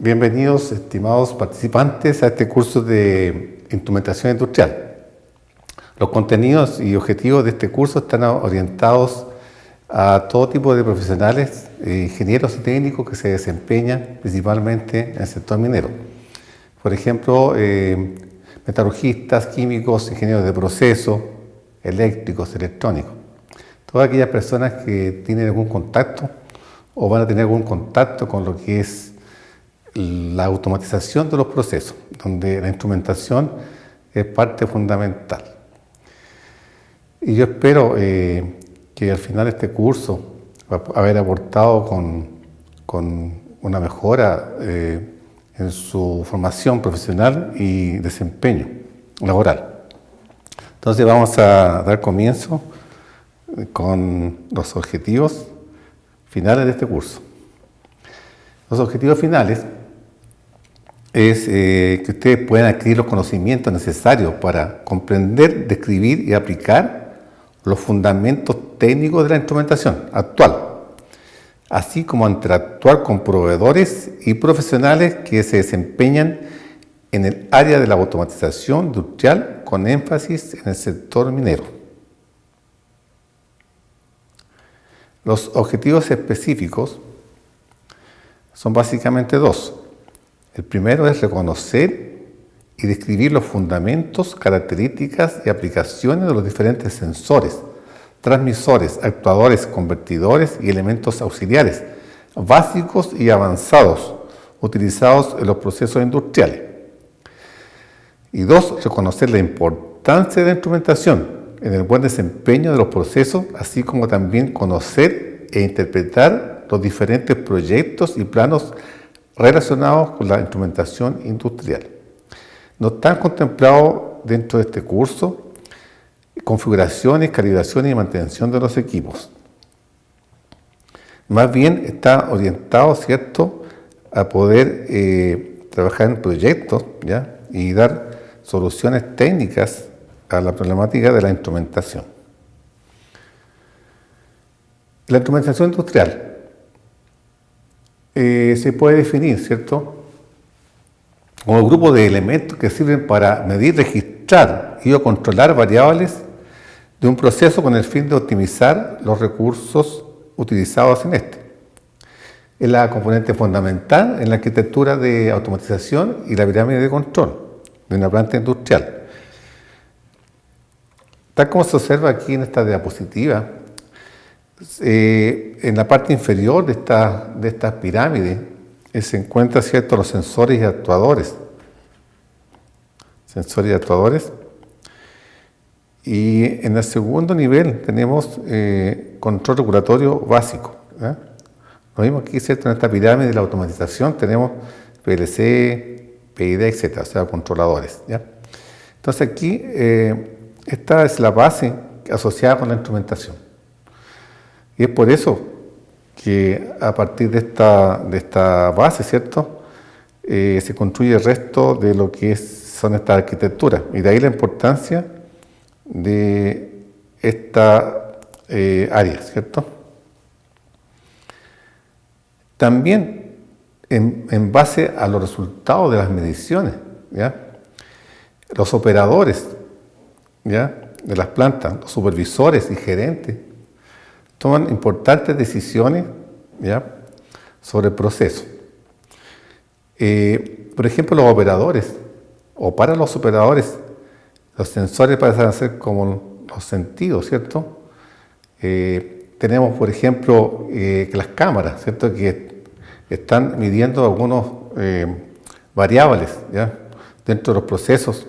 Bienvenidos, estimados participantes, a este curso de instrumentación industrial. Los contenidos y objetivos de este curso están orientados a todo tipo de profesionales, ingenieros y técnicos que se desempeñan principalmente en el sector minero. Por ejemplo, metalurgistas, químicos, ingenieros de proceso, eléctricos, electrónicos. Todas aquellas personas que tienen algún contacto o van a tener algún contacto con lo que es la automatización de los procesos, donde la instrumentación es parte fundamental. Y yo espero que al final de este curso haber aportado con una mejora en su formación profesional y desempeño laboral. Entonces vamos a dar comienzo con los objetivos finales de este curso. Los objetivos finales es que ustedes puedan adquirir los conocimientos necesarios para comprender, describir y aplicar los fundamentos técnicos de la instrumentación actual, así como interactuar con proveedores y profesionales que se desempeñan en el área de la automatización industrial con énfasis en el sector minero. Los objetivos específicos son básicamente dos. El primero es reconocer y describir los fundamentos, características y aplicaciones de los diferentes sensores, transmisores, actuadores, convertidores y elementos auxiliares, básicos y avanzados, utilizados en los procesos industriales. Y dos, reconocer la importancia de la instrumentación en el buen desempeño de los procesos, así como también conocer e interpretar los diferentes proyectos y planos relacionados con la instrumentación industrial. No están contemplados dentro de este curso configuraciones, calibraciones y mantención de los equipos. Más bien está orientado, ¿cierto?, a poder trabajar en proyectos, ¿ya?, y dar soluciones técnicas a la problemática de la instrumentación. La instrumentación industrial se puede definir, ¿cierto?, como el grupo de elementos que sirven para medir, registrar y o controlar variables de un proceso con el fin de optimizar los recursos utilizados en este. Es la componente fundamental en la arquitectura de automatización y la pirámide de control de una planta industrial. Tal como se observa aquí en esta diapositiva, en la parte inferior de esta pirámide se encuentran, ¿cierto?, los sensores y actuadores. Y en el segundo nivel tenemos control regulatorio básico, ¿eh? Lo mismo aquí, ¿cierto?, en esta pirámide de la automatización tenemos PLC, PID, etc., o sea, controladores, ¿ya? Entonces aquí, esta es la base asociada con la instrumentación. Y es por eso que a partir de esta base, ¿cierto?, se construye el resto de lo que son estas arquitecturas. Y de ahí la importancia de esta área, ¿cierto? También en base a los resultados de las mediciones, ¿ya?, los operadores, ¿ya?, de las plantas, los supervisores y gerentes, toman importantes decisiones, ¿ya?, sobre el proceso. Por ejemplo, los operadores, o para los operadores, los sensores pasan a ser como los sentidos, ¿cierto? Tenemos, por ejemplo, que las cámaras, ¿cierto?, que están midiendo algunos variables, ¿ya?, dentro de los procesos.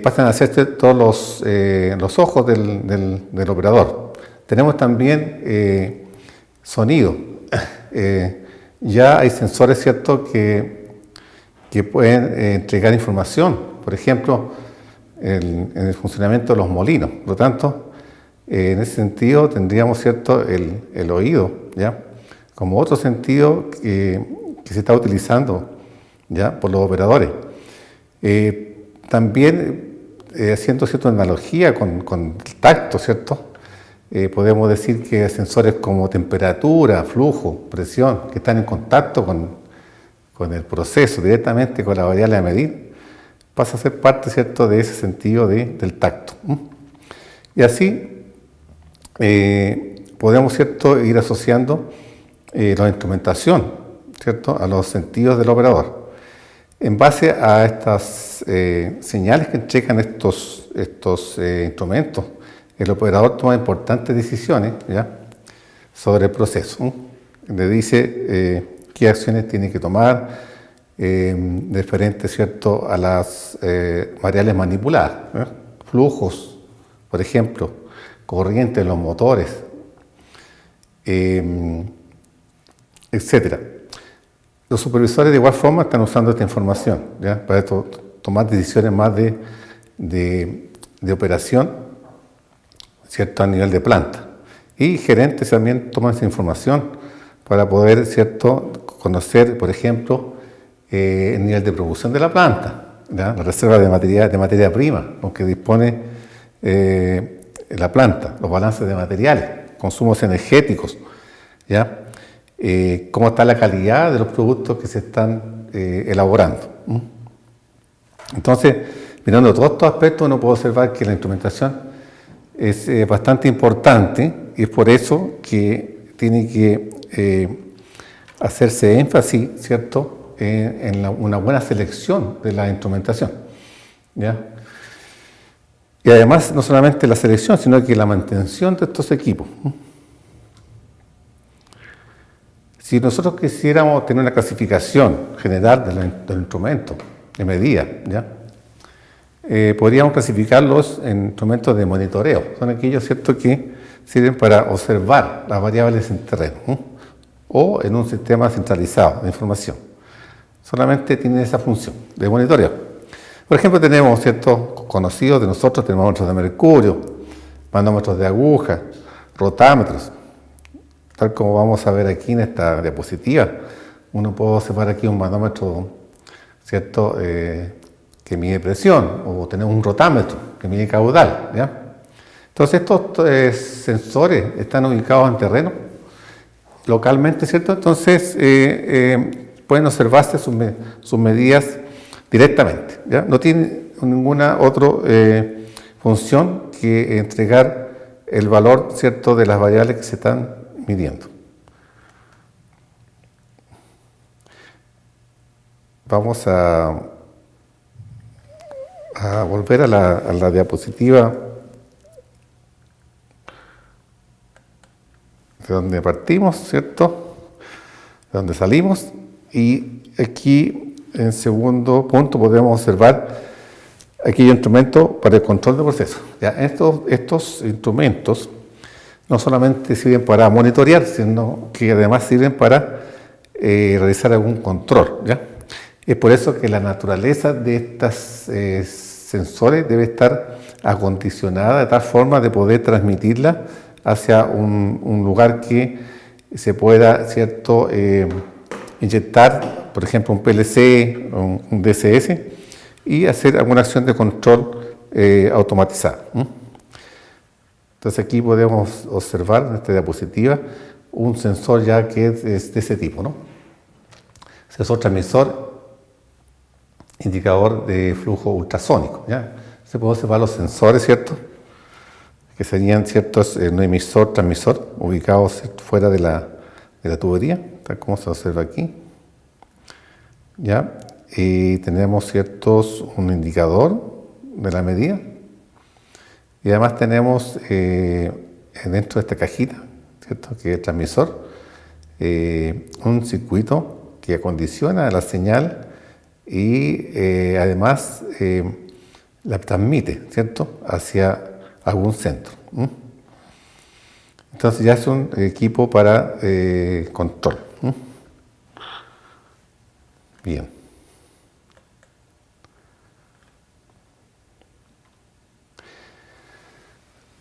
Pasan a ser todos los ojos del operador. Tenemos también sonido. Ya hay sensores, ¿cierto?, que pueden entregar información, por ejemplo, en el funcionamiento de los molinos. Por lo tanto, en ese sentido tendríamos, ¿cierto?, el oído, ¿ya?, como otro sentido que se está utilizando, ¿ya?, por los operadores. También haciendo cierta analogía con el tacto, ¿cierto?, podemos decir que sensores como temperatura, flujo, presión, que están en contacto con el proceso, directamente con la variable a medir, pasa a ser parte, ¿cierto?, de ese sentido del tacto. Y así podemos, ¿cierto?, ir asociando la instrumentación, ¿cierto?, a los sentidos del operador. En base a estas señales que entregan estos instrumentos, el operador toma importantes decisiones, ¿ya?, sobre el proceso. Le dice qué acciones tiene que tomar, diferente, ¿cierto?, a las variables manipuladas, ¿eh? Flujos, por ejemplo, corriente en los motores, etcétera. Los supervisores de igual forma están usando esta información, ¿ya?, para tomar decisiones más de operación, ¿cierto?, a nivel de planta. Y gerentes también toman esa información para poder, ¿cierto?, conocer, por ejemplo, el nivel de producción de la planta, ¿ya?, la reserva de materia prima con que dispone la planta, los balances de materiales, consumos energéticos, ¿ya?, cómo está la calidad de los productos que se están elaborando. Entonces, mirando todos estos aspectos, uno puede observar que la instrumentación es bastante importante y es por eso que tiene que hacerse énfasis, ¿cierto?, en una buena selección de la instrumentación, ¿ya? Y además, no solamente la selección, sino que la mantención de estos equipos. Si nosotros quisiéramos tener una clasificación general del instrumento de medida, ¿ya?, podríamos clasificarlos en instrumentos de monitoreo. Son aquellos, ¿cierto?, que sirven para observar las variables en terreno o en un sistema centralizado de información. Solamente tienen esa función de monitoreo. Por ejemplo, tenemos ciertos conocidos de nosotros, termómetros de mercurio, manómetros de aguja, rotámetros, tal como vamos a ver aquí en esta diapositiva. Uno puede observar aquí un manómetro, ¿cierto?, que mide presión, o tenemos un rotámetro que mide caudal, ¿ya? Entonces estos sensores están ubicados en terreno, localmente, ¿cierto? Entonces pueden observarse sus medidas directamente, ¿ya? No tiene ninguna otra función que entregar el valor, ¿cierto?, de las variables que se están midiendo. Vamos a volver a la diapositiva de donde partimos, ¿cierto?, de donde salimos, y aquí en segundo punto podemos observar aquellos instrumentos para el control del proceso. ¿Ya? Estos instrumentos no solamente sirven para monitorear, sino que además sirven para realizar algún control, ¿ya? Es por eso que la naturaleza de estos sensores debe estar acondicionada de tal forma de poder transmitirla hacia un lugar que se pueda, ¿cierto?, inyectar, por ejemplo, un PLC o un DCS y hacer alguna acción de control automatizada. Entonces aquí podemos observar en esta diapositiva un sensor ya que es de ese tipo, ¿no? Sensor transmisor, indicador de flujo ultrasónico, ¿ya? Se puede observar los sensores, ¿cierto?, que serían ciertos un emisor, transmisor, ubicados fuera de la tubería, tal como se observa aquí, ¿ya? Y tenemos un indicador de la medida, y además tenemos dentro de esta cajita, ¿cierto?, que es el transmisor, un circuito que acondiciona la señal y además la transmite, ¿cierto?, hacia algún centro. Entonces ya es un equipo para control. Bien.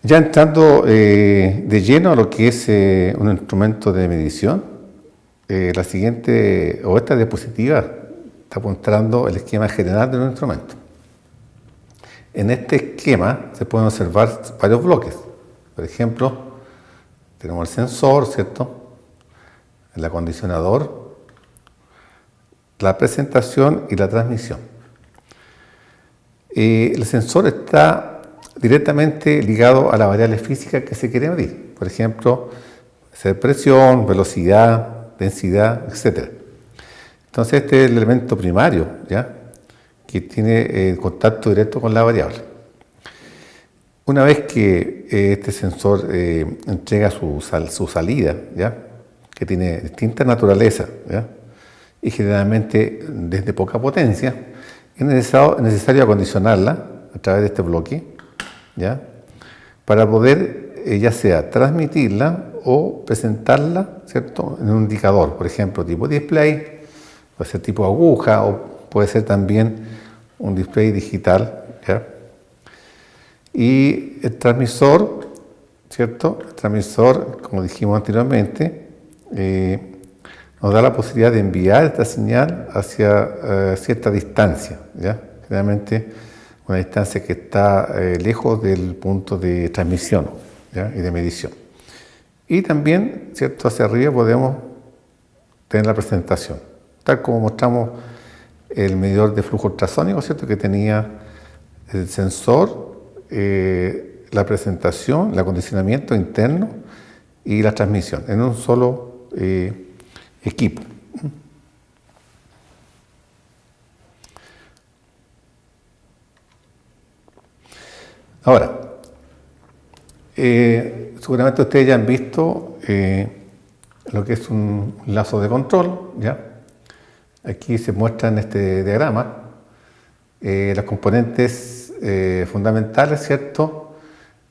Ya entrando de lleno a lo que es un instrumento de medición, la siguiente o esta diapositiva está mostrando el esquema general de un instrumento. En este esquema se pueden observar varios bloques. Por ejemplo, tenemos el sensor, ¿cierto?, el acondicionador, la presentación y la transmisión. El sensor está directamente ligado a la variable física que se quiere medir. Por ejemplo, ser presión, velocidad, densidad, etc. Entonces este es el elemento primario, ¿ya?, que tiene contacto directo con la variable. Una vez que este sensor entrega su salida, ¿ya?, que tiene distinta naturaleza, ¿ya?, y generalmente desde poca potencia, es necesario acondicionarla a través de este bloque, ¿ya?, para poder ya sea transmitirla o presentarla, ¿cierto?, en un indicador, por ejemplo, tipo display, puede ser tipo aguja o puede ser también un display digital, ¿ya? Y el transmisor, ¿cierto? El transmisor, como dijimos anteriormente, nos da la posibilidad de enviar esta señal hacia cierta distancia, ¿ya? Generalmente una distancia que está lejos del punto de transmisión, ¿ya?, y de medición. Y también, ¿cierto?, hacia arriba podemos tener la presentación, tal como mostramos el medidor de flujo ultrasónico, ¿cierto?, que tenía el sensor, la presentación, el acondicionamiento interno y la transmisión en un solo equipo. Ahora, seguramente ustedes ya han visto lo que es un lazo de control, ¿ya? Aquí se muestra en este diagrama las componentes fundamentales, ¿cierto?,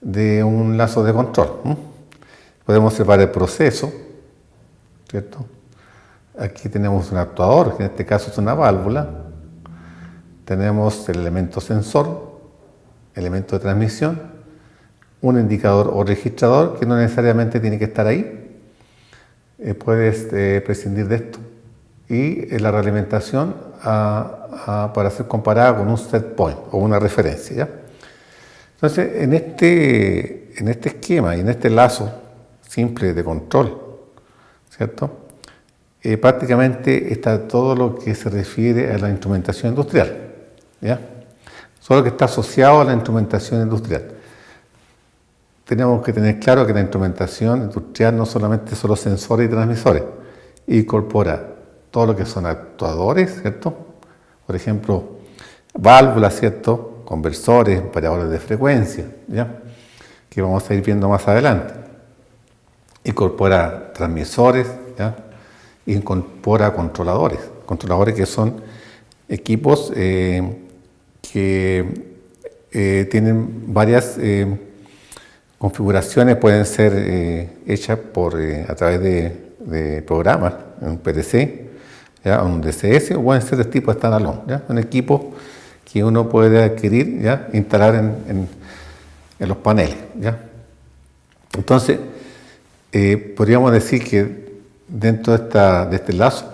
de un lazo de control. Podemos observar el proceso, ¿cierto? Aquí tenemos un actuador, que en este caso es una válvula. Tenemos el elemento sensor, elemento de transmisión, un indicador o registrador que no necesariamente tiene que estar ahí. Puedes prescindir de esto. Y la realimentación para ser comparada con un set point o una referencia, ¿ya? Entonces, en este esquema y en este lazo simple de control, ¿cierto?, prácticamente está todo lo que se refiere a la instrumentación industrial, ¿ya? Todo lo que está asociado a la instrumentación industrial. Tenemos que tener claro que la instrumentación industrial no solamente son los sensores y transmisores, incorpora todo lo que son actuadores, ¿cierto? Por ejemplo, válvulas, ¿cierto?, conversores, variadores de frecuencia, ¿ya?, que vamos a ir viendo más adelante. Incorpora transmisores, ¿ya?, incorpora controladores que son equipos que tienen varias configuraciones, pueden ser hechas a través de programas, en un PLC, ¿ya?, un DCS, o pueden ser de tipo standalone, ¿ya?, un equipo que uno puede adquirir, ¿ya?, instalar en los paneles, ¿ya? Entonces, podríamos decir que dentro de este lazo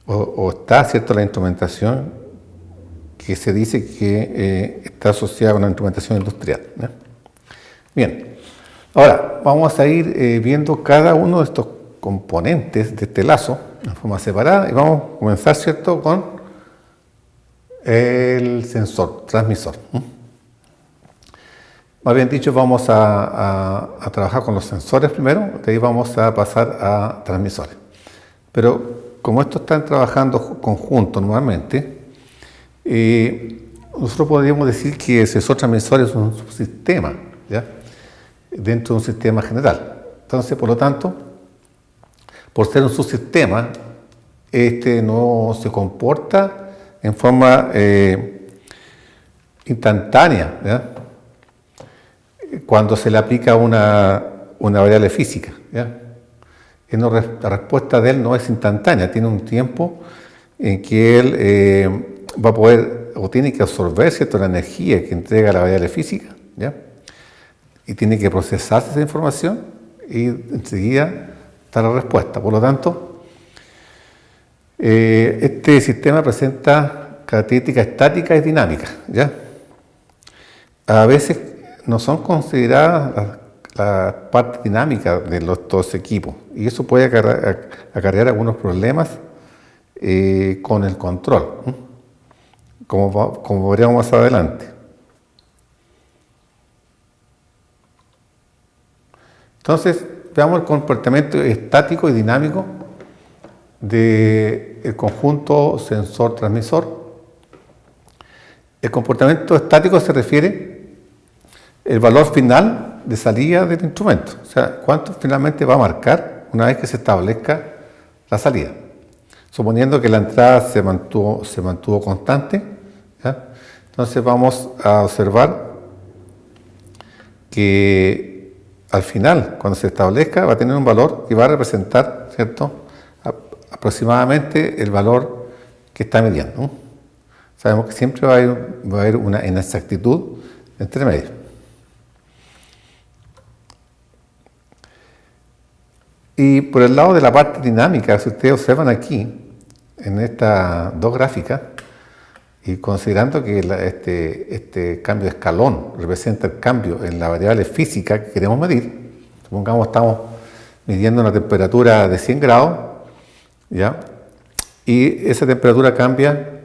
está, ¿cierto?, la instrumentación que se dice que está asociada con la instrumentación industrial, ¿ya? Bien, ahora vamos a ir viendo cada uno de estos componentes de este lazo en forma separada y vamos a comenzar, ¿cierto?, con el sensor, transmisor. Más bien dicho, vamos a trabajar con los sensores primero, de ahí vamos a pasar a transmisores. Pero como estos están trabajando conjuntos normalmente, nosotros podríamos decir que el sensor transmisor es un subsistema, ¿ya?, dentro de un sistema general. Entonces, por lo tanto, por ser un subsistema, este no se comporta en forma instantánea, ¿ya?, cuando se le aplica una variable física, ¿ya? La respuesta de él no es instantánea, tiene un tiempo en que él va a poder o tiene que absorber, ¿cierto?, la energía que entrega la variable física, ¿ya?, y tiene que procesarse esa información y enseguida da la respuesta. Por lo tanto, este sistema presenta características estáticas y dinámicas, ¿ya? A veces no son consideradas la parte dinámica de todos equipos. Y eso puede acarrear algunos problemas con el control, como veremos más adelante. Entonces, veamos el comportamiento estático y dinámico del conjunto sensor-transmisor. El comportamiento estático se refiere al valor final de salida del instrumento, o sea, cuánto finalmente va a marcar una vez que se establezca la salida. Suponiendo que la entrada se mantuvo constante, ¿ya? Entonces vamos a observar que al final, cuando se establezca, va a tener un valor que va a representar, ¿cierto?, aproximadamente el valor que está midiendo, ¿no? Sabemos que siempre va a haber una inexactitud entre medio. Y por el lado de la parte dinámica, si ustedes observan aquí, en estas dos gráficas, y considerando que este cambio de escalón representa el cambio en la variable física que queremos medir, supongamos estamos midiendo una temperatura de 100 grados, ¿ya? Y esa temperatura cambia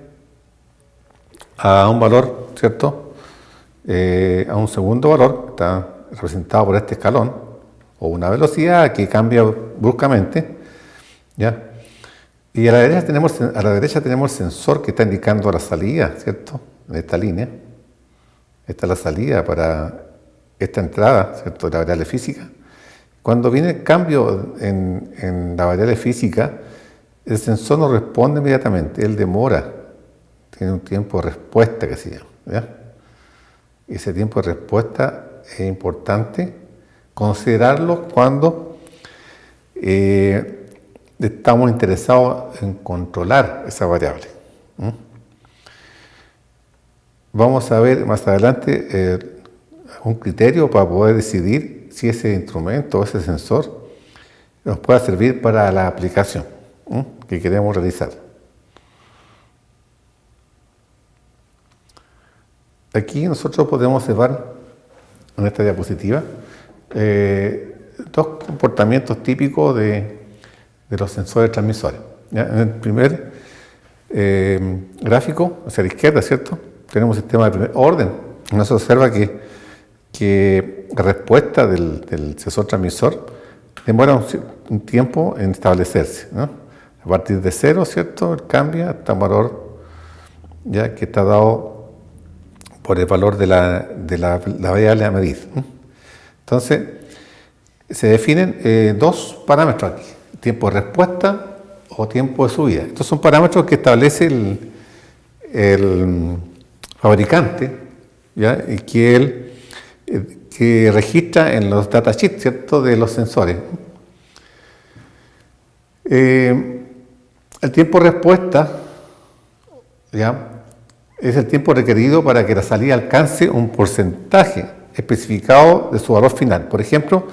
a un valor, ¿cierto? A un segundo valor, que está representado por este escalón, o una velocidad que cambia bruscamente, ¿ya? Y a la derecha tenemos el sensor que está indicando la salida, ¿cierto? En esta línea. Esta es la salida para esta entrada, ¿cierto?, de la variable física. Cuando viene el cambio en la variable física, el sensor no responde inmediatamente, él demora, tiene un tiempo de respuesta que se llama, ¿ya? Y ese tiempo de respuesta es importante considerarlo cuando estamos interesados en controlar esa variable. Vamos a ver más adelante un criterio para poder decidir si ese instrumento o ese sensor nos puede servir para la aplicación que queremos realizar. Aquí nosotros podemos observar en esta diapositiva dos comportamientos típicos de los sensores transmisores. ¿Ya? En el primer gráfico, hacia la izquierda, ¿cierto?, tenemos un sistema de primer orden. Uno se observa que la respuesta del sensor transmisor demora un tiempo en establecerse, ¿no? A partir de 0, ¿cierto?, cambia hasta un valor ya que está dado por el valor de la variable a medir, ¿no? Entonces, se definen dos parámetros aquí: tiempo de respuesta o tiempo de subida. Estos son parámetros que establece el fabricante, ¿ya? Y que registra en los datasheets, ¿cierto?, de los sensores. El tiempo de respuesta, ¿ya?, es el tiempo requerido para que la salida alcance un porcentaje especificado de su valor final. Por ejemplo,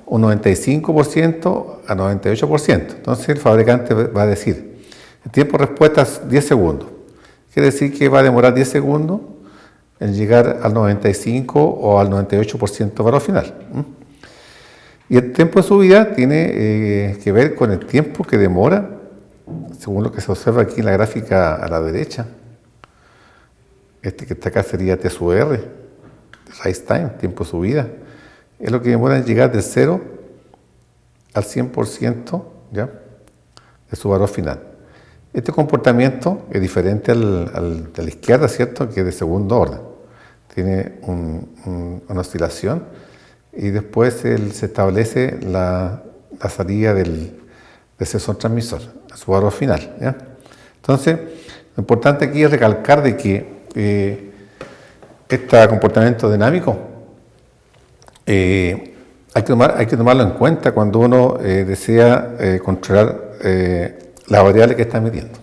un 95% a 98%. Entonces el fabricante va a decir, el tiempo de respuesta es 10 segundos. Quiere decir que va a demorar 10 segundos en llegar al 95 o al 98% de valor final. Y el tiempo de subida tiene que ver con el tiempo que demora, según lo que se observa aquí en la gráfica a la derecha. Este que está acá sería T sub R, rise time, tiempo de subida. Es lo que demora en llegar de 0 al 100%, ¿ya?, de su valor final. Este comportamiento es diferente al de la izquierda, ¿cierto?, que es de segundo orden. Tiene una oscilación y después se establece la salida del sensor transmisor a su valor final, ¿ya? Entonces, lo importante aquí es recalcar de que este comportamiento dinámico hay que tomarlo en cuenta cuando uno desea controlar la variable que está midiendo.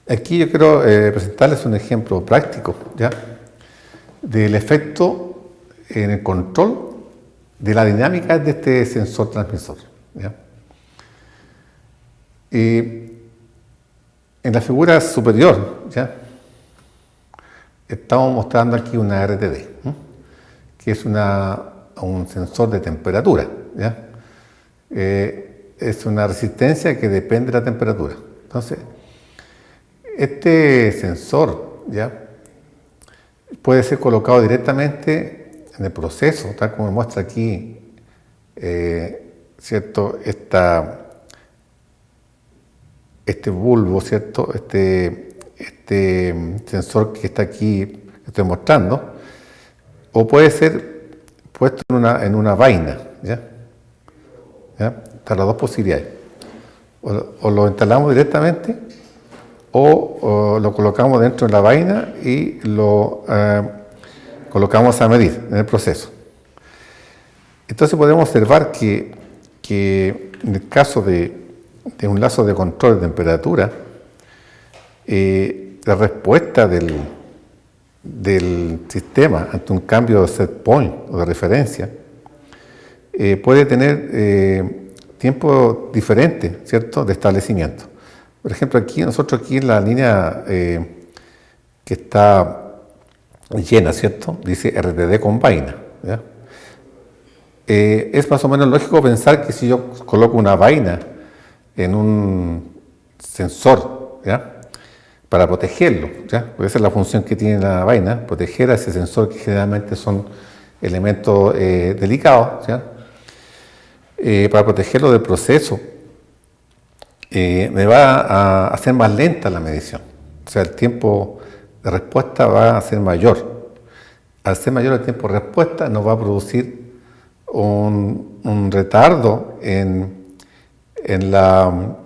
Aquí yo quiero presentarles un ejemplo práctico, ¿ya?, del efecto en el control de la dinámica de este sensor transmisor, ¿ya? En la figura superior, ¿ya?, estamos mostrando aquí una RTD, que es un sensor de temperatura, ¿ya? Es una resistencia que depende de la temperatura. Entonces, este sensor, ¿ya?, puede ser colocado directamente en el proceso, tal como muestra aquí, ¿cierto? Este bulbo, ¿cierto? Este sensor que está aquí, que estoy mostrando, o puede ser puesto en una vaina, ¿ya? Están las dos posibilidades. O lo instalamos directamente, o lo colocamos dentro de la vaina y lo colocamos a medir en el proceso. Entonces podemos observar que en el caso de un lazo de control de temperatura, la respuesta del sistema ante un cambio de set point o de referencia puede tener tiempo diferente, ¿cierto?, de establecimiento. Por ejemplo, nosotros aquí en la línea que está llena, ¿cierto?, dice RTD con vaina, ¿ya? Es más o menos lógico pensar que si yo coloco una vaina en un sensor, ¿ya?, para protegerlo, ¿ya?, porque esa es la función que tiene la vaina, proteger a ese sensor, que generalmente son elementos delicados, ¿ya?, para protegerlo del proceso, me va a hacer más lenta la medición. O sea, el tiempo de respuesta va a ser mayor. Al ser mayor el tiempo de respuesta, nos va a producir un retardo en la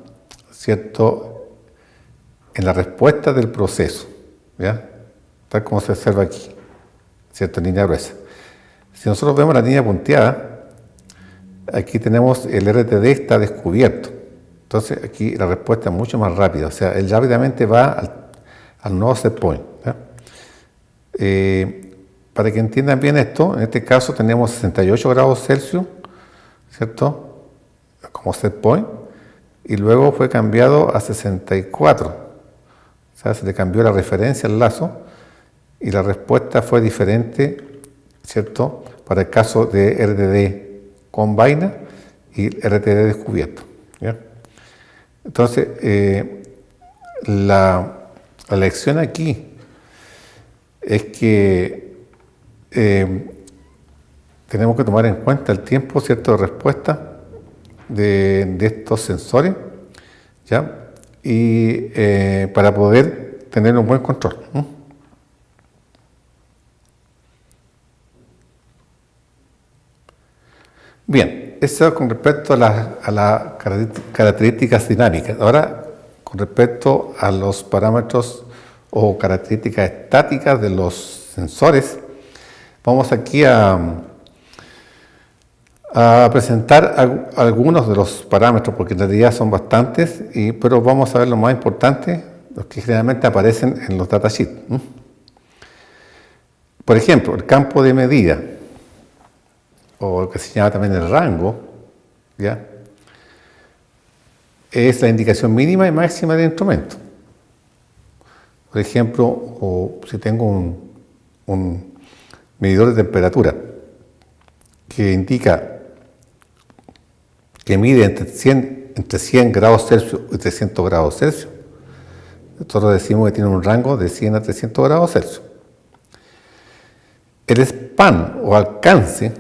respuesta del proceso, ¿ya?, tal como se observa aquí, ¿cierto?, en línea gruesa. Si nosotros vemos la línea punteada, aquí tenemos el RTD está descubierto. Entonces aquí la respuesta es mucho más rápida, o sea, él rápidamente va al nuevo set point, ¿ya? Para que entiendan bien esto, en este caso tenemos 68 grados Celsius, ¿cierto?, como set point, y luego fue cambiado a 64. O sea, se le cambió la referencia al lazo y la respuesta fue diferente, ¿cierto?, para el caso de RTD con vaina y RTD descubierto, ¿ya? Entonces, la lección aquí es que tenemos que tomar en cuenta el tiempo, ¿cierto?, de respuesta de estos sensores, ¿ya?, y para poder tener un buen control, ¿no? Bien, eso con respecto a las características dinámicas. Ahora, con respecto a los parámetros o características estáticas de los sensores, vamos aquí a presentar algunos de los parámetros, porque en realidad son bastantes, pero vamos a ver los más importantes, los que generalmente aparecen en los datasheets. Por ejemplo, el campo de medida, o lo que se llama también el rango, ¿ya?, es la indicación mínima y máxima del instrumento. Por ejemplo, si tengo un medidor de temperatura que indica que mide entre 100 grados Celsius y 300 grados Celsius, nosotros decimos que tiene un rango de 100 a 300 grados Celsius. El span o alcance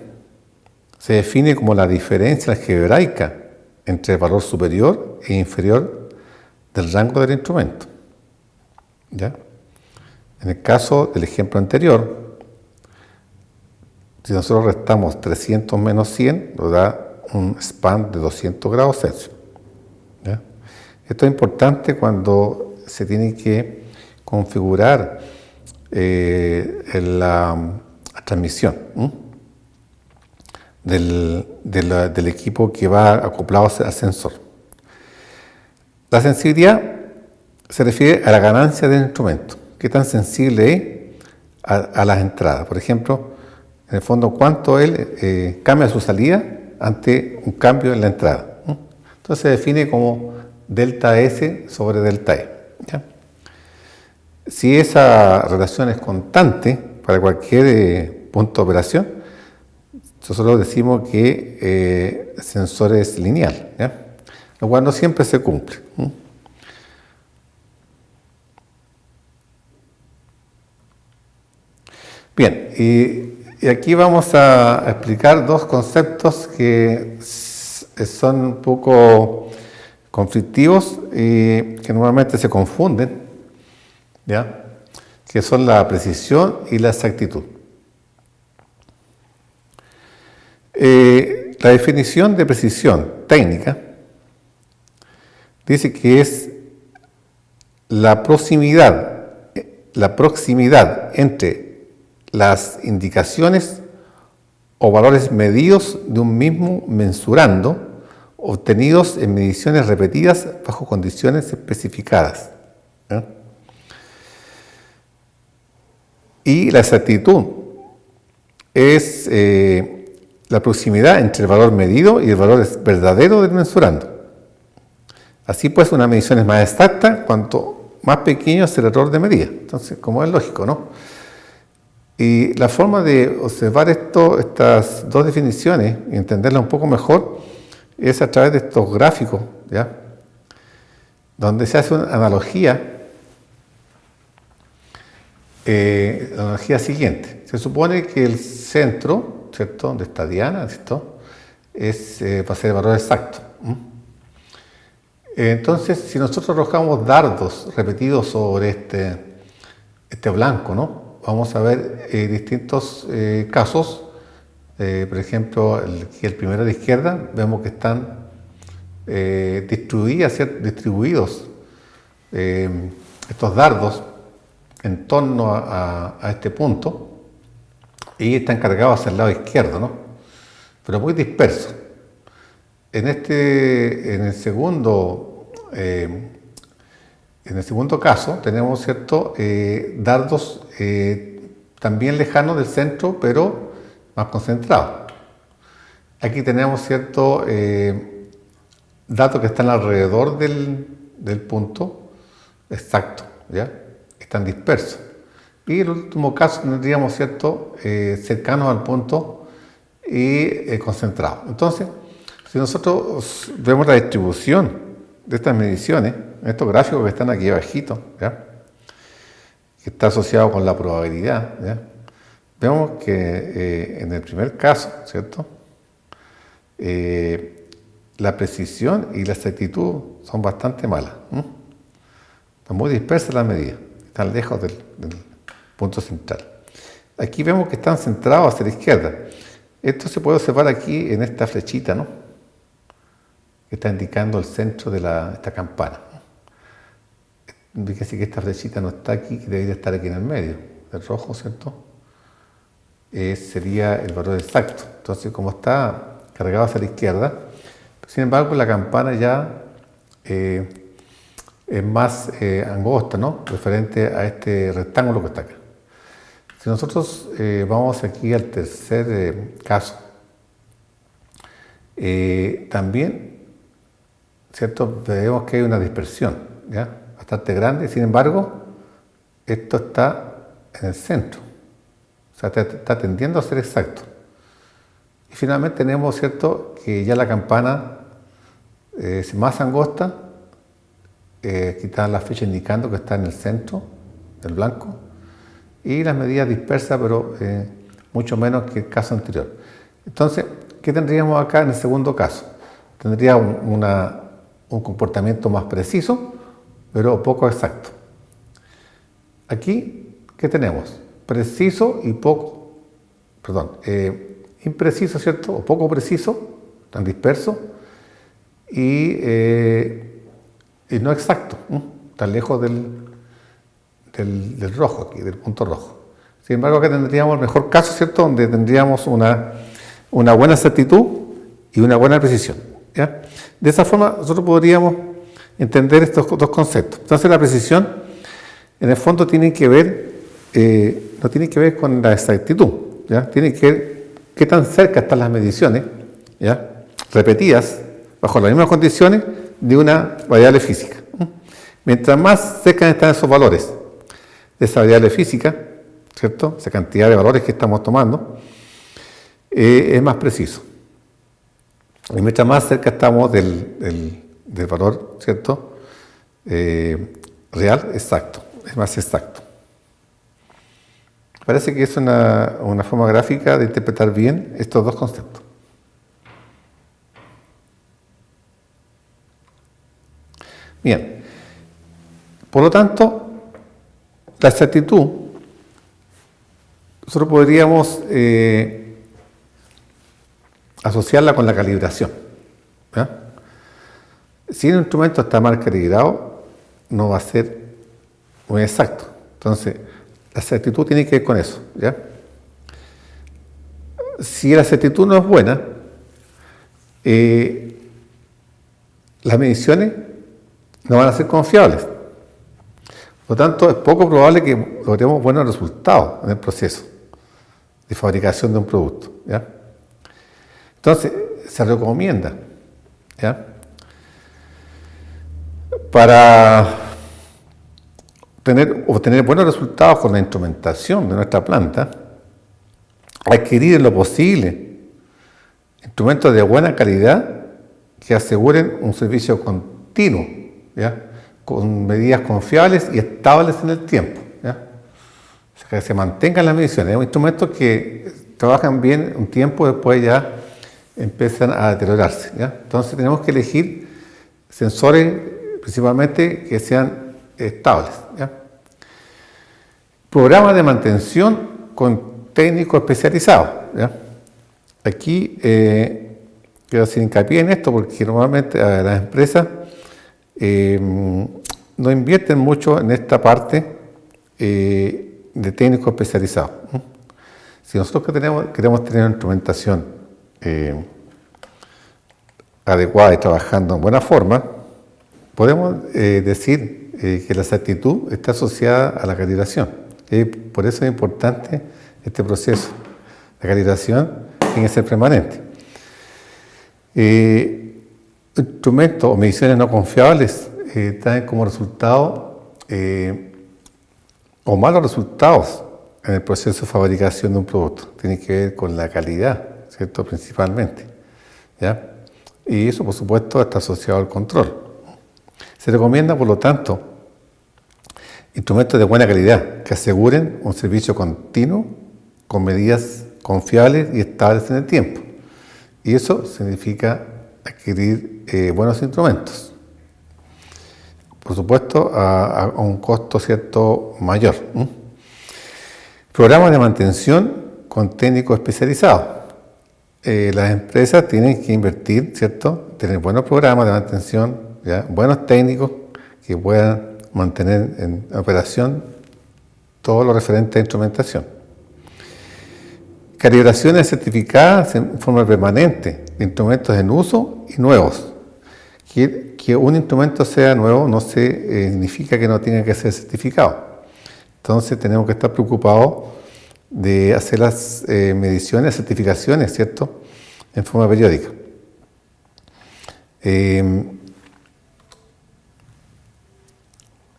se define como la diferencia algebraica entre el valor superior e inferior del rango del instrumento, ¿ya? En el caso del ejemplo anterior, si nosotros restamos 300 menos 100, nos da un span de 200 grados Celsius, ¿ya? Esto es importante cuando se tiene que configurar la transmisión del equipo que va acoplado al sensor. La sensibilidad se refiere a la ganancia del instrumento, qué tan sensible es a las entradas. Por ejemplo, en el fondo, cuánto él cambia su salida ante un cambio en la entrada. Entonces se define como delta S sobre delta E, ¿ya? Si esa relación es constante para cualquier punto de operación, nosotros decimos que el sensor es lineal, ¿ya? Lo cual no siempre se cumple. Bien, y aquí vamos a explicar dos conceptos que son un poco conflictivos y que normalmente se confunden, ¿ya? Que son la precisión y la exactitud. La definición de precisión técnica dice que es la proximidad entre las indicaciones o valores medidos de un mismo mensurando, obtenidos en mediciones repetidas bajo condiciones especificadas. Y la exactitud es la proximidad entre el valor medido y el valor verdadero del mensurando. Así pues, una medición es más exacta cuanto más pequeño es el error de medida. Entonces, como es lógico, ¿no? Y la forma de observar estas dos definiciones y entenderlas un poco mejor es a través de estos gráficos, ¿ya? Donde se hace una analogía, la analogía siguiente. Se supone que el centro, ¿cierto?, donde está Diana, ¿cierto?, va a ser el valor exacto. Entonces, si nosotros arrojamos dardos repetidos sobre este blanco, ¿no?, vamos a ver distintos casos. Por ejemplo, el primero de izquierda, vemos que están distribuidos estos dardos en torno a este punto y están cargados hacia el lado izquierdo, ¿no? Pero muy dispersos. En el segundo caso tenemos, ¿cierto?, dardos también lejanos del centro, pero más concentrados. Aquí tenemos ciertos datos que están alrededor del punto exacto, ¿ya? Están dispersos. Y en el último caso tendríamos cercanos al punto y concentrados. Entonces, si nosotros vemos la distribución de estas mediciones, en estos gráficos que están aquí abajito, ¿ya?, que está asociado con la probabilidad, ¿ya?, vemos que en el primer caso, ¿cierto?, la precisión y la exactitud son bastante malas. Están muy dispersas las medidas, están lejos del punto central. Aquí vemos que están centrados hacia la izquierda. Esto se puede observar aquí en esta flechita, ¿no?, que está indicando el centro de esta campana. Fíjense que esta flechita no está aquí, que debería estar aquí en el medio, el rojo, ¿cierto? Sería el valor exacto. Entonces, como está cargado hacia la izquierda, sin embargo, la campana ya es más angosta, ¿no?, referente a este rectángulo que está acá. Si nosotros vamos aquí al tercer caso, también, ¿cierto?, vemos que hay una dispersión, ¿ya?, bastante grande. Sin embargo, esto está en el centro, o sea, está tendiendo a ser exacto. Y finalmente tenemos, ¿cierto?, que ya la campana es más angosta. Aquí está la flecha indicando que está en el centro del blanco, y las medidas dispersas, pero mucho menos que el caso anterior. Entonces, ¿qué tendríamos acá en el segundo caso? Tendría un comportamiento más preciso, pero poco exacto. Aquí, ¿qué tenemos? Preciso y impreciso, ¿cierto?, o poco preciso, tan disperso, y no exacto, tan lejos del rojo aquí, del punto rojo. Sin embargo, acá tendríamos el mejor caso, ¿cierto?, donde tendríamos una buena exactitud y una buena precisión, ¿ya? De esa forma, nosotros podríamos entender estos dos conceptos. Entonces, la precisión, en el fondo, no tiene que ver con la exactitud, ¿ya? Tiene que ver qué tan cerca están las mediciones, ¿ya?, repetidas bajo las mismas condiciones de una variable física. Mientras más cerca están esos valores esa variable física, ¿cierto? Esa cantidad de valores que estamos tomando, es más preciso. Y mientras más cerca estamos del valor, ¿cierto? Real, exacto, es más exacto. Parece que es una forma gráfica de interpretar bien estos dos conceptos. Bien, por lo tanto, la exactitud, nosotros podríamos asociarla con la calibración. ¿Ya? Si un instrumento está mal calibrado, no va a ser muy exacto. Entonces, la exactitud tiene que ver con eso. ¿Ya? Si la exactitud no es buena, las mediciones no van a ser confiables. Por lo tanto, es poco probable que logremos buenos resultados en el proceso de fabricación de un producto. ¿Ya? Entonces, se recomienda, ¿ya?, para obtener buenos resultados con la instrumentación de nuestra planta, adquirir en lo posible instrumentos de buena calidad que aseguren un servicio continuo, ¿ya?, con medidas confiables y estables en el tiempo, ¿ya? O sea, que se mantengan las mediciones. Hay instrumentos que trabajan bien un tiempo, después ya empiezan a deteriorarse, ¿ya? Entonces tenemos que elegir sensores principalmente que sean estables, ¿ya? Programas de mantención con técnicos especializados, ¿ya? Aquí quiero hacer hincapié en esto porque normalmente las empresas no invierten mucho en esta parte de técnicos especializados. Si nosotros queremos tener una instrumentación adecuada y trabajando en buena forma, podemos decir que la exactitud está asociada a la calibración. Por eso es importante este proceso. La calibración tiene que ser permanente. Instrumentos o mediciones no confiables traen como resultado o malos resultados en el proceso de fabricación de un producto. Tiene que ver con la calidad, ¿cierto? Principalmente, ¿ya? Y eso, por supuesto, está asociado al control. Se recomienda, por lo tanto, instrumentos de buena calidad que aseguren un servicio continuo con medidas confiables y estables en el tiempo. Y eso significa adquirir buenos instrumentos. Por supuesto, a un costo, ¿cierto?, mayor. Programas de mantención con técnicos especializados. Las empresas tienen que invertir, ¿cierto?, tener buenos programas de mantención, ¿ya?, buenos técnicos que puedan mantener en operación todo lo referente a instrumentación. Calibraciones certificadas en forma permanente de instrumentos en uso y nuevos. Que un instrumento sea nuevo no significa que no tenga que ser certificado. Entonces tenemos que estar preocupados de hacer las mediciones, certificaciones, ¿cierto?, en forma periódica. En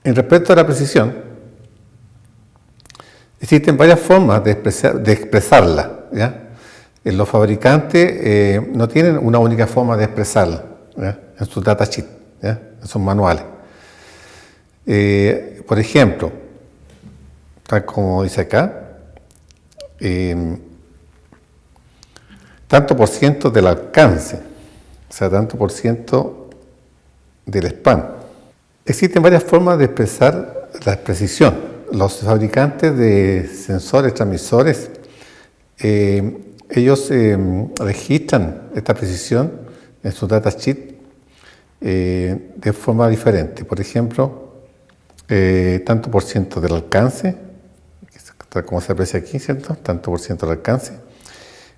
respecto a la precisión, existen varias formas de expresarla, ¿ya? Los fabricantes no tienen una única forma de expresarla, ¿ya?, en sus datasheet, ¿ya?, en sus manuales. Por ejemplo, tal como dice acá, tanto por ciento del alcance, o sea, tanto por ciento del span. Existen varias formas de expresar la precisión. Los fabricantes de sensores, transmisores, ellos registran esta precisión en su datasheet de forma diferente. Por ejemplo, tanto por ciento del alcance, tal como se aprecia aquí, ¿cierto? Tanto por ciento del alcance.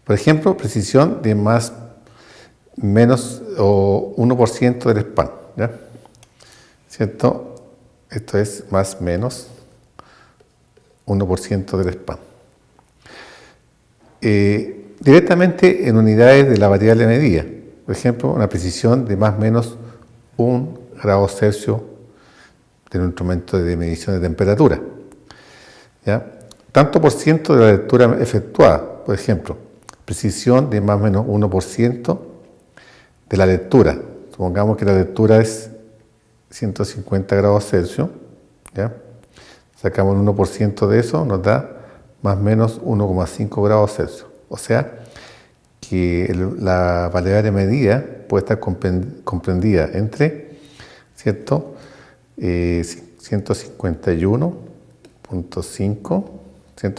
Por ejemplo, precisión de más, menos o 1% del span, ¿ya? ¿Cierto? Esto es más, menos 1% del span. Directamente en unidades de la variable medida. Por ejemplo, una precisión de más o menos 1 grado Celsius de un instrumento de medición de temperatura. ¿ya? Tanto por ciento de la lectura efectuada, por ejemplo, precisión de más o menos 1% de la lectura. Supongamos que la lectura es 150 grados Celsius, ¿ya? Sacamos el 1% de eso, nos da más o menos 1,5 grados Celsius. O sea, que la variable medida puede estar comprendida entre, ¿cierto? 151.5,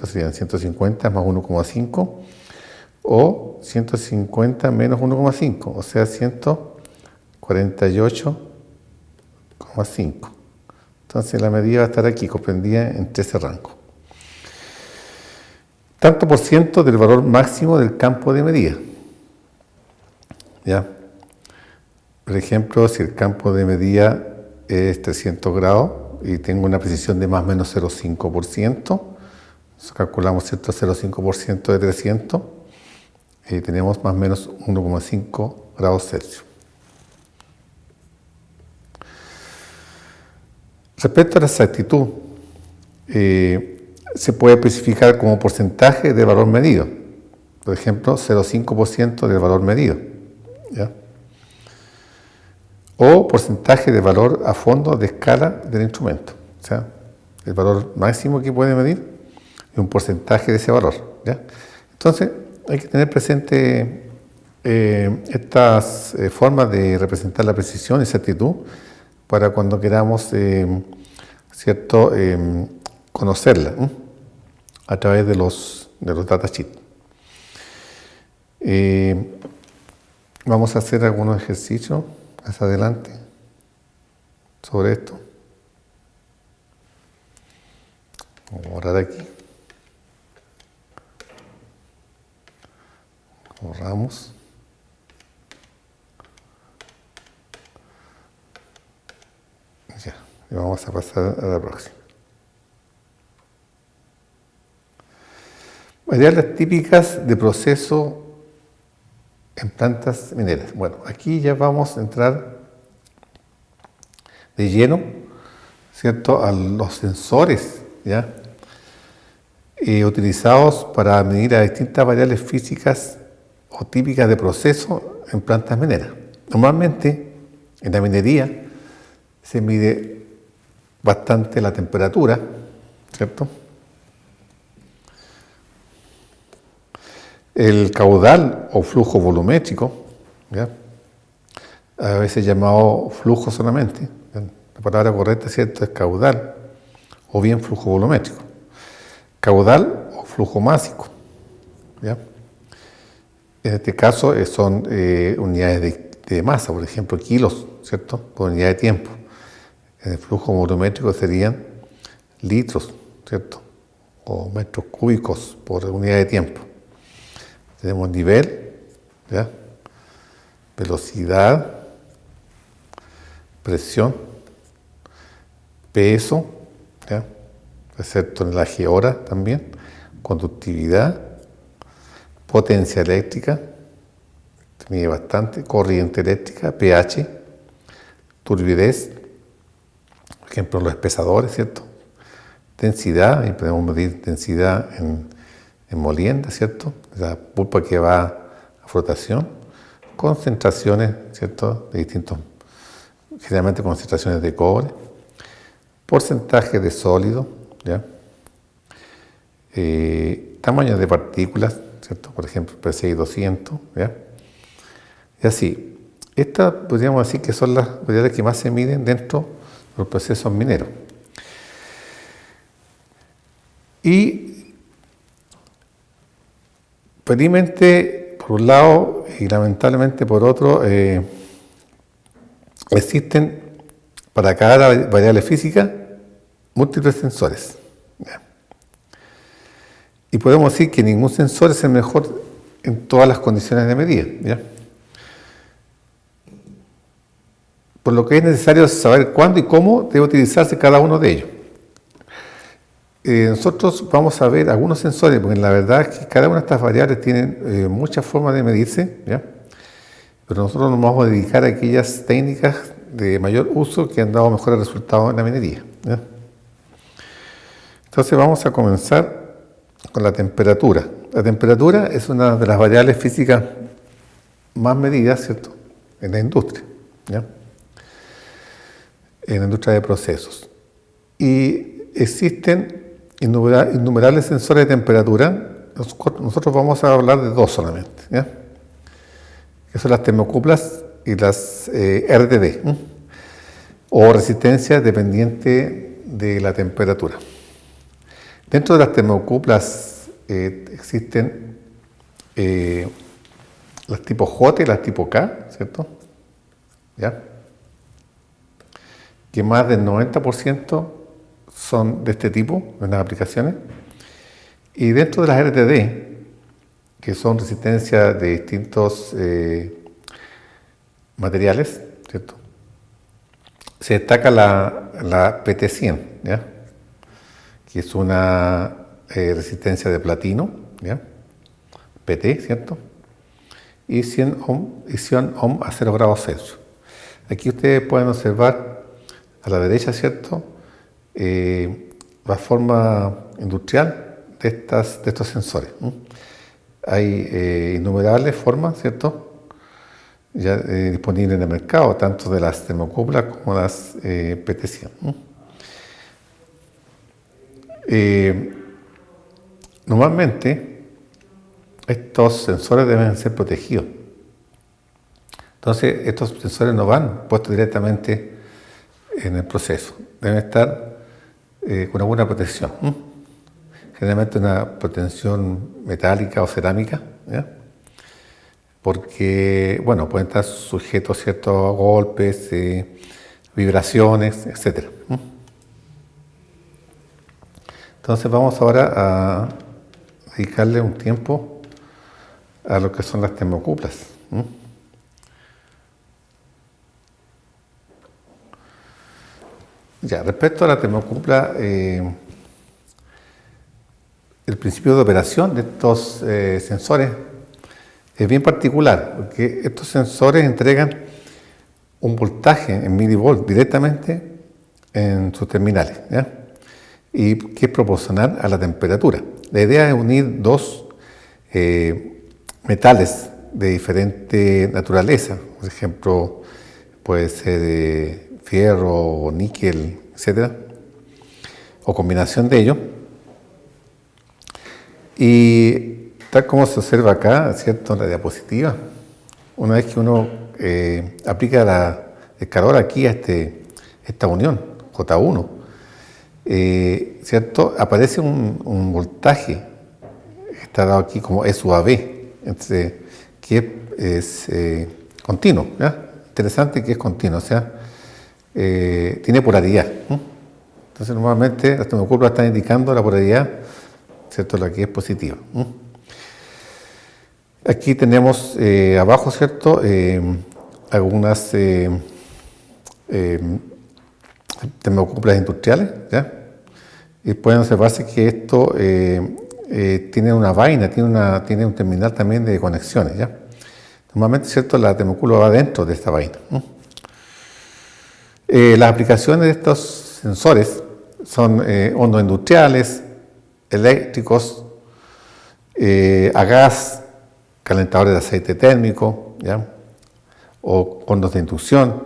serían 150 más 1,5, o 150 menos 1,5, o sea, 148,5. Entonces la medida va a estar aquí, comprendida entre ese rango. Tanto por ciento del valor máximo del campo de medida. ¿Ya? Por ejemplo, si el campo de medida es 300 grados y tengo una precisión de más o menos 0,5%, calculamos, ¿cierto?, 0,5% de 300, y tenemos más o menos 1,5 grados Celsius. Respecto a la exactitud, se puede especificar como porcentaje del valor medido. Por ejemplo, 0,5% del valor medido, ¿ya? O porcentaje de valor a fondo de escala del instrumento. O sea, el valor máximo que puede medir y un porcentaje de ese valor, ¿ya? Entonces, hay que tener presente estas formas de representar la precisión y exactitud para cuando queramos, ¿cierto?, conocerla a través de los datasheets. Vamos a hacer algunos ejercicios más adelante sobre esto. Vamos a borrar aquí. Borramos. Ya, y vamos a pasar a la próxima. Variables típicas de proceso en plantas mineras. Bueno, aquí ya vamos a entrar de lleno, ¿cierto?, a los sensores, ¿ya?, utilizados para medir a distintas variables físicas o típicas de proceso en plantas mineras. Normalmente, en la minería, se mide bastante la temperatura, ¿cierto?, el caudal o flujo volumétrico, ¿ya?, a veces llamado flujo solamente. La palabra correcta, ¿cierto?, es caudal o bien flujo volumétrico. Caudal o flujo másico, ¿ya? En este caso son unidades de masa, por ejemplo, kilos, ¿cierto?, por unidad de tiempo. En el flujo volumétrico serían litros, ¿cierto?, o metros cúbicos por unidad de tiempo. Tenemos nivel, ¿ya?, velocidad, presión, peso, ¿ya?, puede ser tonelaje hora también, conductividad, potencia eléctrica, se mide bastante, corriente eléctrica, pH, turbidez, por ejemplo, los espesadores, ¿cierto?, densidad, y podemos medir densidad en molienda, ¿cierto?, la pulpa que va a flotación, concentraciones, ¿cierto?, de distintos, generalmente concentraciones de cobre, porcentaje de sólido, ¿ya?, tamaño de partículas, ¿cierto?, por ejemplo, PCI 200, ¿ya?, y así. Estas podríamos decir que son las variables que más se miden dentro de los procesos mineros. Y felizmente, por un lado, y lamentablemente por otro, existen para cada variable física múltiples sensores, ¿ya?, y podemos decir que ningún sensor es el mejor en todas las condiciones de medida, ¿ya?, por lo que es necesario saber cuándo y cómo debe utilizarse cada uno de ellos. Nosotros vamos a ver algunos sensores, porque la verdad es que cada una de estas variables tienen muchas formas de medirse, ¿ya?, pero nosotros nos vamos a dedicar a aquellas técnicas de mayor uso que han dado mejores resultados en la minería, ¿ya? Entonces vamos a comenzar con la temperatura. La temperatura es una de las variables físicas más medidas, ¿cierto?, en la industria, ¿ya?, en la industria de procesos. Y existen innumerables sensores de temperatura. Nosotros vamos a hablar de dos solamente, ¿ya?, que son las termocuplas y las RDD, o resistencia dependiente de la temperatura. Dentro de las termocuplas existen las tipo J y las tipo K, ¿cierto?, ¿ya?, que más del 90% son de este tipo, en las aplicaciones. Y dentro de las RTD, que son resistencia de distintos materiales, ¿cierto?, se destaca la PT100, ¿ya?, que es una resistencia de platino, ¿ya?, PT, ¿cierto?, y 100 ohm a 0 grados Celsius. Aquí ustedes pueden observar a la derecha, ¿cierto?, la forma industrial de estos sensores. Hay innumerables formas, ¿cierto?, ya disponibles en el mercado, tanto de las termocuplas como las PT100. Normalmente estos sensores deben ser protegidos. Entonces estos sensores no van puestos directamente en el proceso, deben estar con alguna protección, generalmente una protección metálica o cerámica, ¿ya?, porque, bueno, pueden estar sujetos, ¿cierto?, a golpes, vibraciones, etc. Entonces vamos ahora a dedicarle un tiempo a lo que son las termocuplas. Ya, respecto a la termocupla, el principio de operación de estos sensores es bien particular, porque estos sensores entregan un voltaje en milivolt directamente en sus terminales, ¿ya?, y que es proporcional a la temperatura. La idea es unir dos metales de diferente naturaleza, por ejemplo, puede ser fierro o níquel, etcétera, o combinación de ellos. Y tal como se observa acá, ¿cierto?, en la diapositiva, una vez que uno aplica el calor aquí a esta unión, J1, ¿cierto?, aparece un voltaje que está dado aquí como E sub AB, que es continuo, ¿ya? Interesante que es continuo, o sea, tiene polaridad. Entonces normalmente las termocuplas están indicando la polaridad, ¿cierto?, la que es positiva. Aquí tenemos abajo, ¿cierto?, algunas termocuplas industriales, ¿ya?, y pueden observarse que esto tiene una vaina, tiene un terminal también de conexiones, ¿ya? Normalmente, ¿cierto?, la termocupla va dentro de esta vaina. Las aplicaciones de estos sensores son hornos industriales, eléctricos, a gas, calentadores de aceite térmico, ¿ya?, o hornos de inducción.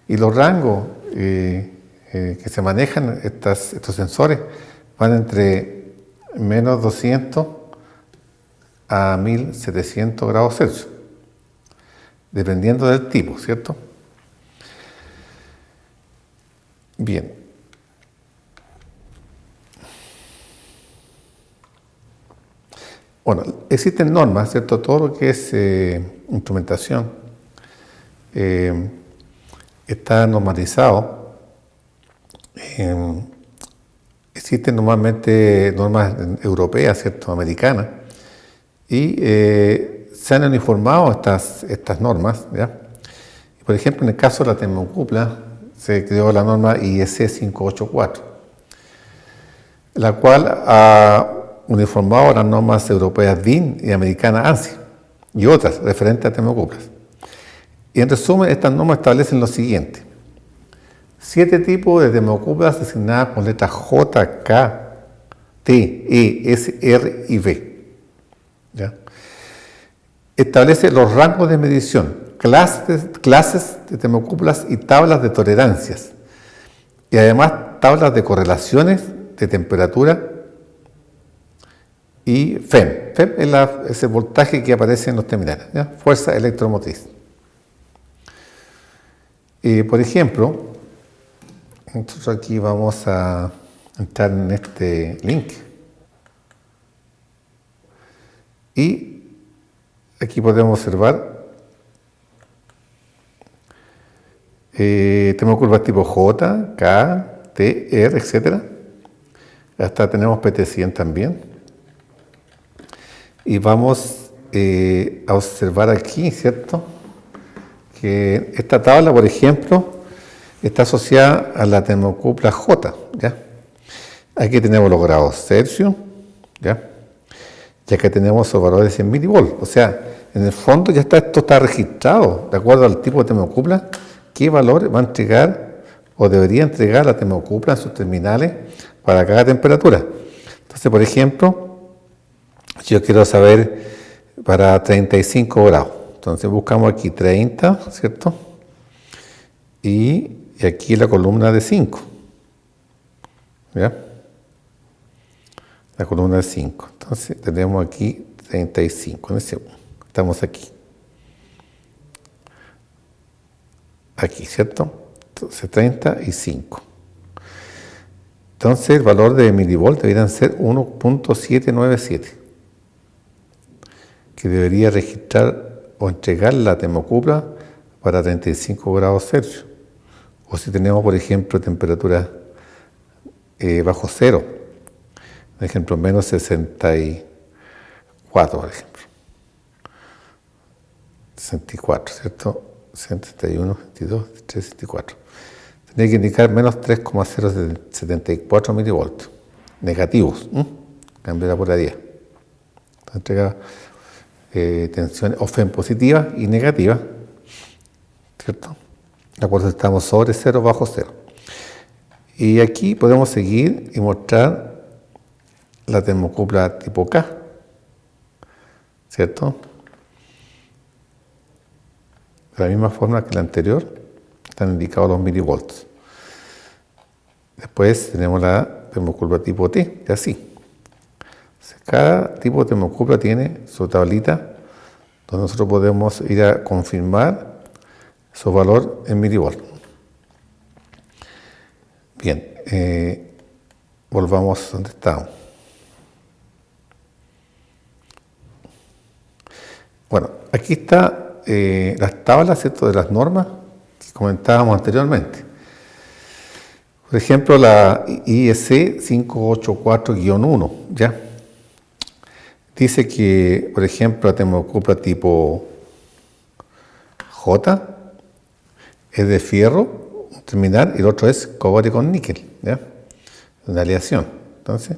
Y los rangos que se manejan estos sensores van entre menos 200 a 1700 grados Celsius, dependiendo del tipo, ¿cierto? Bien. Bueno, existen normas, ¿cierto? Todo lo que es instrumentación está normalizado. Existen normalmente normas europeas, ¿cierto?, americanas, y se han uniformado estas normas, ¿ya? Por ejemplo, en el caso de la termocupla, se creó la norma IEC 584, la cual ha uniformado las normas europeas DIN y americanas ANSI y otras referentes a termocuplas. Y en resumen, estas normas establecen lo siguiente: 7 tipos de termocuplas designadas con letras J, K T, E, S, R y V. ¿Ya? Establece los rangos de medición, clases de termocuplas y tablas de tolerancias. Y además tablas de correlaciones de temperatura y FEM. FEM es el voltaje que aparece en los terminales, ¿ya? Fuerza electromotriz. Por ejemplo, nosotros aquí vamos a entrar en este link y aquí podemos observar termocuplas tipo J, K, T, R, etc. Hasta tenemos PT100 también. Y vamos a observar aquí, ¿cierto? Que esta tabla, por ejemplo, está asociada a la termocupla J, ¿ya? Aquí tenemos los grados Celsius, ¿ya? Ya que tenemos esos valores en milivolt. O sea, en el fondo ya esto está registrado, de acuerdo al tipo de termocupla, qué valor va a entregar o debería entregar la termocupla en sus terminales para cada temperatura. Entonces, por ejemplo, yo quiero saber para 35 grados. Entonces buscamos aquí 30, ¿cierto? Y aquí la columna de 5. ¿Ya? La columna de 5. Entonces tenemos aquí 35. Estamos aquí. Aquí, ¿cierto? Entonces 35. Entonces el valor de milivolt deberían ser 1.797. Que debería registrar o entregar la termocupla para 35 grados Celsius. O si tenemos, por ejemplo, temperatura bajo cero, por ejemplo, menos 64, por ejemplo. 64, ¿cierto? 71, 22, 23, 64. Tendría que indicar menos 3,074 milivoltios negativos. Cambio la polaridad. Entrega tensiones o FEM positiva y negativa, ¿cierto? De acuerdo, estamos sobre cero, bajo cero. Y aquí podemos seguir y mostrar la termocupla tipo K, ¿cierto? De la misma forma que la anterior, están indicados los milivolts. Después tenemos la termocupla tipo T, y así. Cada tipo de termocupla tiene su tablita donde nosotros podemos ir a confirmar su valor en milivolt. Bien, volvamos donde estábamos. Bueno, aquí está las tablas, ¿cierto?, de las normas que comentábamos anteriormente. Por ejemplo, la IEC 584-1, ¿ya? Dice que, por ejemplo, la termocupla tipo J es de fierro, un terminal, y el otro es cobre con níquel, ¿ya? Una aleación. Entonces,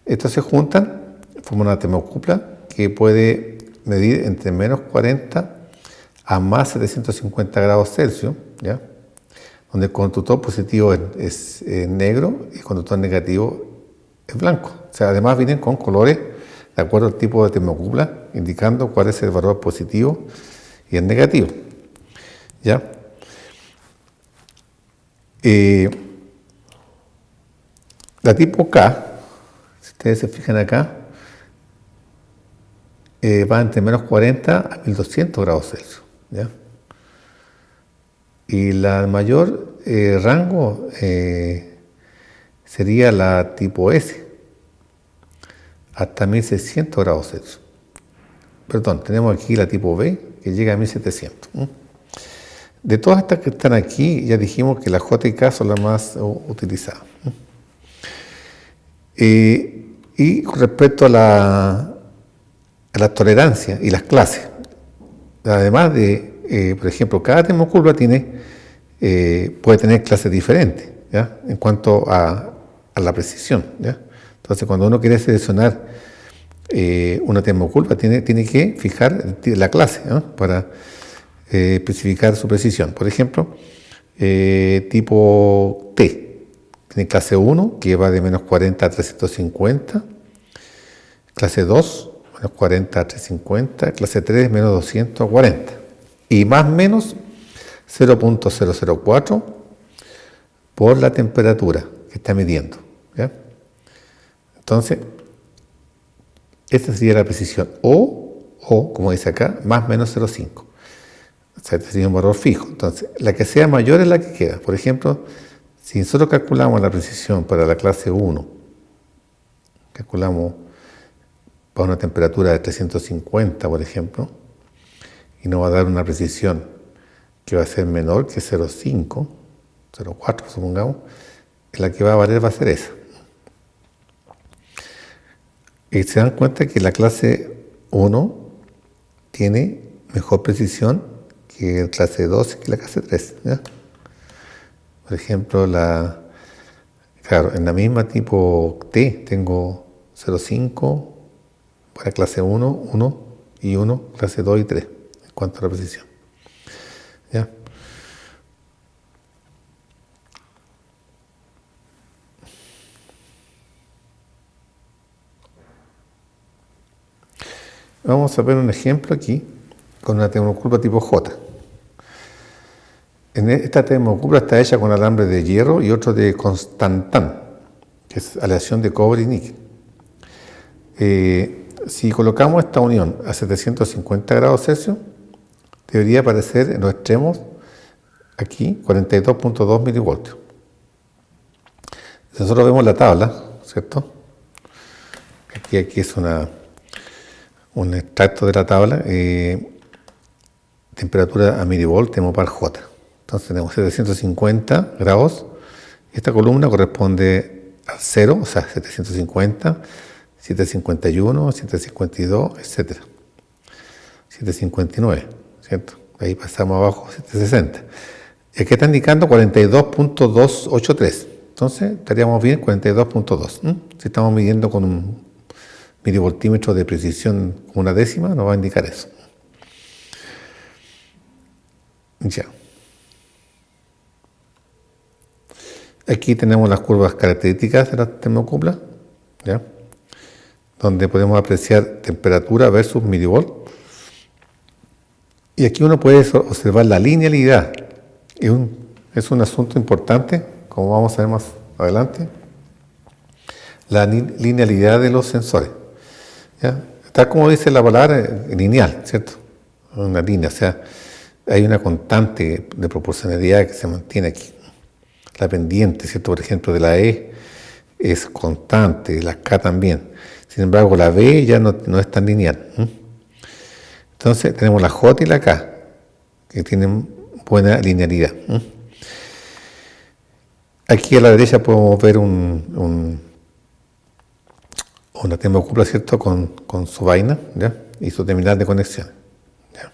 estos se juntan, forman una termocupla que puede medir entre menos 40 a más 750 grados Celsius, ¿ya? Donde el conductor positivo es negro y el conductor negativo es blanco. O sea, además vienen con colores de acuerdo al tipo de termocupla, indicando cuál es el valor positivo y el negativo. ¿Ya? La tipo K, si ustedes se fijan acá, va entre menos 40 a 1200 grados Celsius. ¿Ya? Y la mayor rango sería la tipo S, hasta 1600 grados Celsius. Perdón, tenemos aquí la tipo B, que llega a 1700. De todas estas que están aquí, ya dijimos que la J y K son las más utilizadas. Y con respecto a la tolerancia y las clases, además de, por ejemplo, cada termocupla puede tener clases diferentes, ¿ya? En cuanto a la precisión, ¿ya? Entonces, cuando uno quiere seleccionar una termocupla, tiene que fijar la clase, ¿no?, para especificar su precisión. Por ejemplo, tipo T, Tiene clase 1, que va de menos 40 a 350. Clase 2, menos 40 a 350. Clase 3, menos 240. Y más o menos 0.004 por la temperatura que está midiendo. ¿Ya? Entonces, esta sería la precisión. O, como dice acá, más o menos 0.5. O sea, este sería un valor fijo. Entonces, la que sea mayor es la que queda. Por ejemplo, si nosotros calculamos la precisión para la clase 1, calculamos para una temperatura de 350, por ejemplo, y nos va a dar una precisión que va a ser menor que 0.5, 0.4 supongamos, la que va a valer va a ser esa. Y se dan cuenta que la clase 1 tiene mejor precisión que la clase 2 y que la clase 3. ¿Ya? Por ejemplo, claro, en la misma tipo T tengo 0.5 para clase 1, 1 y 1, clase 2 y 3, en cuanto a la precisión. ¿Ya? Vamos a ver un ejemplo aquí con una termocupla tipo J. Esta termocupla está hecha con alambre de hierro y otro de constantán, que es aleación de cobre y níquel. Si colocamos esta unión a 750 grados Celsius, debería aparecer en los extremos aquí 42.2 milivoltios. Si nosotros vemos la tabla, ¿cierto? Aquí es un extracto de la tabla, temperatura a milivolt tenemos para J. Entonces tenemos 750 grados, y esta columna corresponde al 0, o sea, 750, 751, 752, etc. 759, ¿cierto? Ahí pasamos abajo 760. Y aquí está indicando 42.283. Entonces estaríamos bien 42.2. Si estamos midiendo con un milivoltímetro de precisión una décima, nos va a indicar eso. Ya. Aquí tenemos las curvas características de la termocupla, ¿ya? Donde podemos apreciar temperatura versus milivolt. Y aquí uno puede observar la linealidad. Es un asunto importante, como vamos a ver más adelante, la linealidad de los sensores. ¿Ya? Tal como dice la palabra lineal, ¿cierto? Una línea, o sea, hay una constante de proporcionalidad que se mantiene aquí. La pendiente, ¿cierto? Por ejemplo, de la E es constante, la K también. Sin embargo, la B ya no es tan lineal. Entonces, tenemos la J y la K, que tienen buena linealidad. Aquí a la derecha podemos ver una termocupla, ¿cierto? Con su vaina, ¿ya? Y su terminal de conexión. ¿Ya?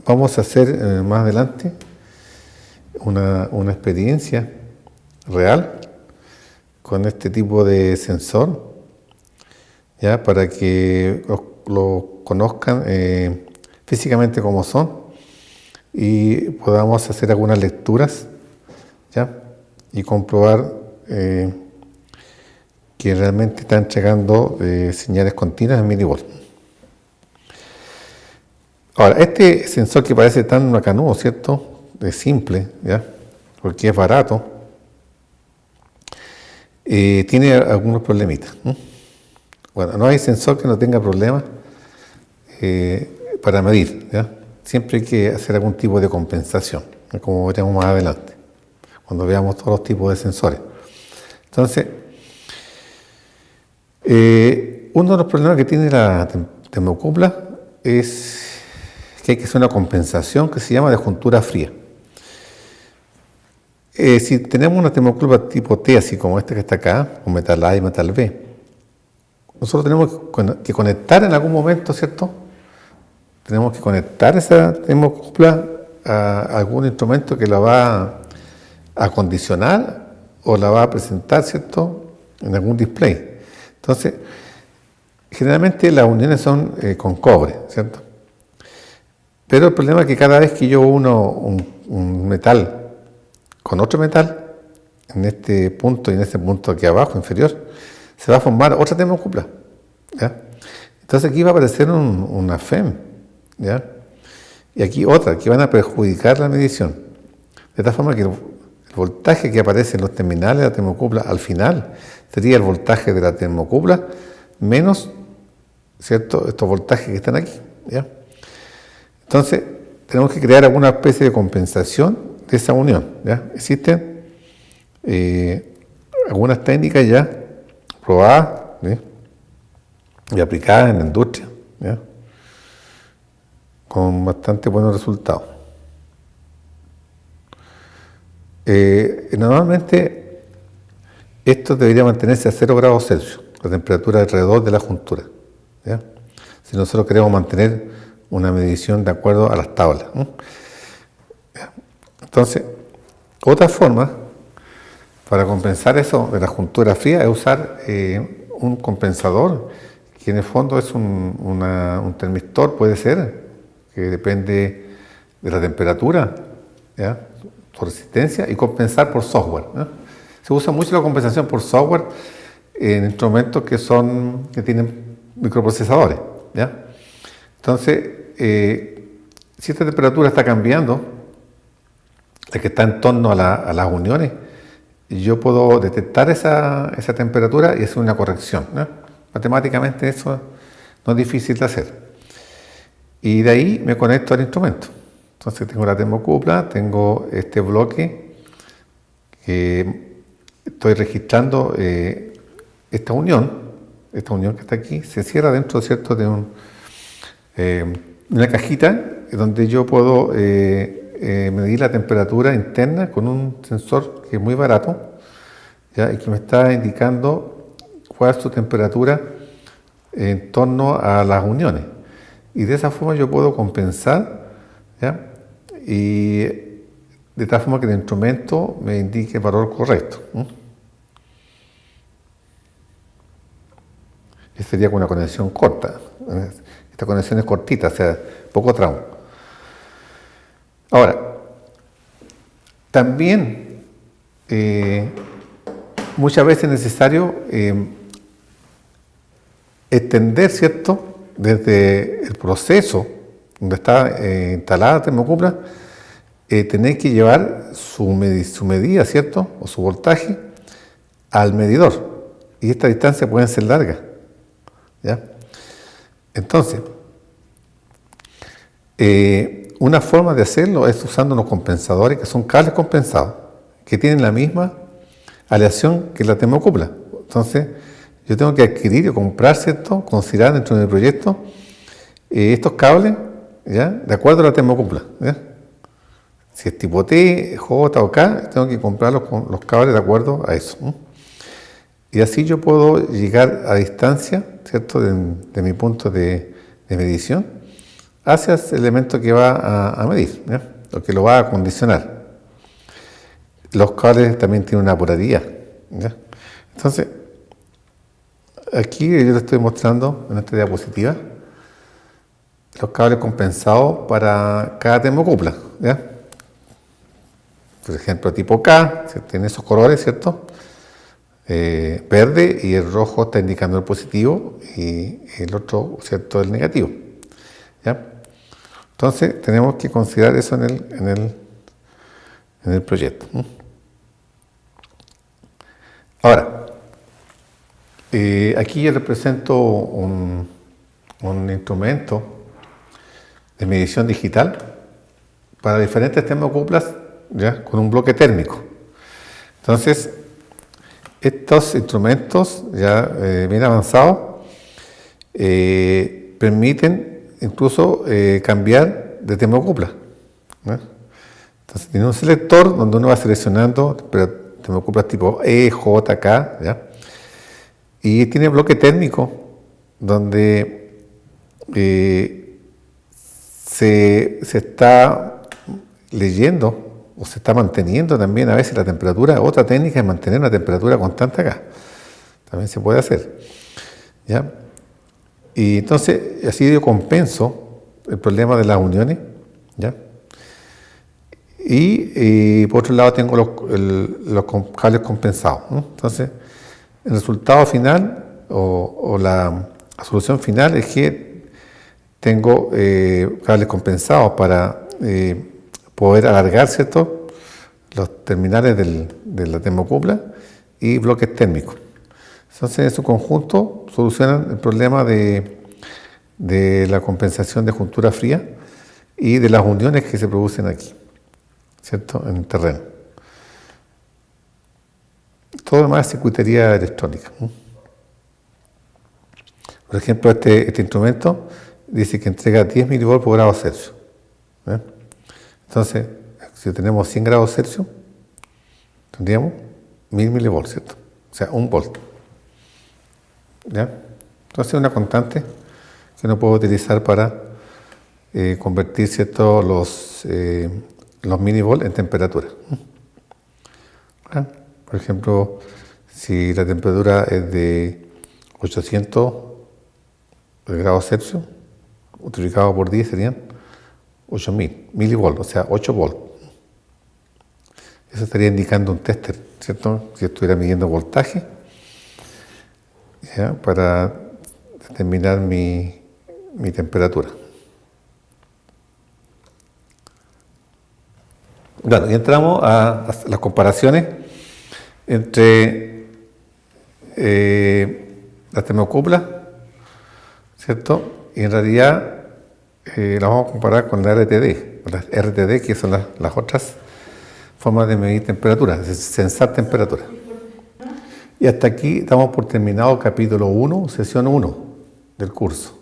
Vamos a hacer más adelante una experiencia real con este tipo de sensor, ¿ya? Para que lo conozcan físicamente como son y podamos hacer algunas lecturas, ¿ya? Y comprobar que realmente está entregando señales continuas en milivolt. Ahora, este sensor que parece tan macanudo, ¿cierto? Es simple, ¿ya? Porque es barato, tiene algunos problemitas. Bueno, no hay sensor que no tenga problemas para medir, ¿ya? Siempre hay que hacer algún tipo de compensación, como veremos más adelante, cuando veamos todos los tipos de sensores. Entonces, uno de los problemas que tiene la termocupla es que hay que hacer una compensación que se llama de juntura fría. Si tenemos una termocupla tipo T, así como esta que está acá, con metal A y metal B, nosotros tenemos que conectar en algún momento, ¿cierto? Tenemos que conectar esa termocupla a algún instrumento que la va a condicionar o la va a presentar, ¿cierto? En algún display. Entonces, generalmente las uniones son con cobre, ¿cierto? Pero el problema es que cada vez que yo uno un metal con otro metal, en este punto y en este punto aquí abajo, inferior, se va a formar otra termocupla, ¿ya? Entonces aquí va a aparecer una FEM, ¿ya? Y aquí otra, que van a perjudicar la medición. De tal forma que el voltaje que aparece en los terminales de la termocupla al final sería el voltaje de la termocupla menos, ¿cierto?, estos voltajes que están aquí, ¿ya? Entonces, tenemos que crear alguna especie de compensación de esa unión, ¿ya? Existen algunas técnicas ya probadas, ¿sí?, y aplicadas en la industria, ¿ya?, con bastante buenos resultados. Normalmente esto debería mantenerse a 0 grados Celsius, la temperatura alrededor de la juntura, ¿ya?, si nosotros queremos mantener una medición de acuerdo a las tablas, ¿no? Entonces, otra forma para compensar eso de la juntura fría es usar un compensador, que en el fondo es un termistor, puede ser, que depende de la temperatura, ¿ya?, su resistencia, y compensar por software, ¿no? Se usa mucho la compensación por software en instrumentos que tienen microprocesadores, ¿ya? Entonces, si esta temperatura está cambiando, la que está en torno a las uniones, yo puedo detectar esa temperatura y hacer una corrección, ¿no? Matemáticamente eso no es difícil de hacer. Y de ahí me conecto al instrumento. Entonces tengo la termocupla, tengo este bloque que estoy registrando esta unión que está aquí, se cierra dentro, ¿cierto?, de una cajita donde yo puedo medir la temperatura interna con un sensor que es muy barato, ¿ya?, y que me está indicando cuál es su temperatura en torno a las uniones. Y de esa forma yo puedo compensar, ¿ya?, y de tal forma que el instrumento me indique el valor correcto, ¿no? Esta sería con una conexión corta. Esta conexión es cortita, o sea, poco tramo. Ahora, también muchas veces es necesario extender, ¿cierto?, desde el proceso donde está instalada la termocupla, tener que llevar su medida, ¿cierto?, o su voltaje al medidor. Y estas distancias pueden ser largas, ¿ya? Entonces, una forma de hacerlo es usando unos compensadores que son cables compensados, que tienen la misma aleación que la termocupla. Entonces, yo tengo que adquirir o comprar, ¿cierto?, considerar dentro de mi proyecto estos cables, ¿ya?, de acuerdo a la termocupla, ¿ya? Si es tipo T, J o K, tengo que comprar los cables de acuerdo a eso, ¿no? Y así yo puedo llegar a distancia, ¿cierto?, de mi punto de medición hacia el elemento que va a medir, ¿ya?, o que lo va a condicionar. Los cables también tienen una polaridad, ¿ya? Entonces, aquí yo le estoy mostrando en esta diapositiva los cables compensados para cada termocupla, ¿ya? Por ejemplo, tipo K, tiene esos colores, ¿cierto?, verde, y el rojo está indicando el positivo y el otro, ¿cierto?, el negativo, ¿ya? Entonces tenemos que considerar eso en el proyecto, ¿no? Ahora, aquí yo les presento un instrumento de medición digital para diferentes termocuplas, ¿ya?, con un bloque térmico. Entonces, estos instrumentos ya bien avanzados permiten incluso cambiar de termocupla, ¿no? Entonces tiene un selector donde uno va seleccionando termocuplas tipo E, J, K, ¿ya?, y tiene bloque térmico donde se está leyendo o se está manteniendo también a veces la temperatura. Otra técnica es mantener una temperatura constante acá. También se puede hacer, ¿ya? Y entonces así yo compenso el problema de las uniones, ¿ya? Y por otro lado tengo los cables compensados, ¿no? Entonces, el resultado final o la solución final es que tengo cables compensados para poder alargar, ¿cierto?, los terminales de la termocupla y bloques térmicos. Entonces, en su conjunto solucionan el problema de la compensación de juntura fría y de las uniones que se producen aquí, ¿cierto?, en el terreno. Todo lo demás es circuitería electrónica, ¿no? Por ejemplo, este instrumento dice que entrega 10 milivolts por grado Celsius. ¿Eh? Entonces, si tenemos 100 grados Celsius, tendríamos 1000 milivolts, ¿cierto? O sea, 1 volt. ¿Ya? Entonces, es una constante que uno puede utilizar para convertir, ¿cierto?, los milivolts en temperatura. ¿Ya? Por ejemplo, si la temperatura es de 800 grados Celsius, multiplicado por 10 serían 8000 milivolts, o sea, 8 volts. Eso estaría indicando un tester, ¿cierto? Si estuviera midiendo voltaje, ¿ya?, para determinar mi temperatura. Bueno, y entramos a las comparaciones entre las termocuplas, ¿cierto? Y en realidad las vamos a comparar con la RTD, las RTD, que son las otras formas de medir temperatura, de censar temperatura. Y hasta aquí damos por terminado capítulo 1, sesión 1 del curso.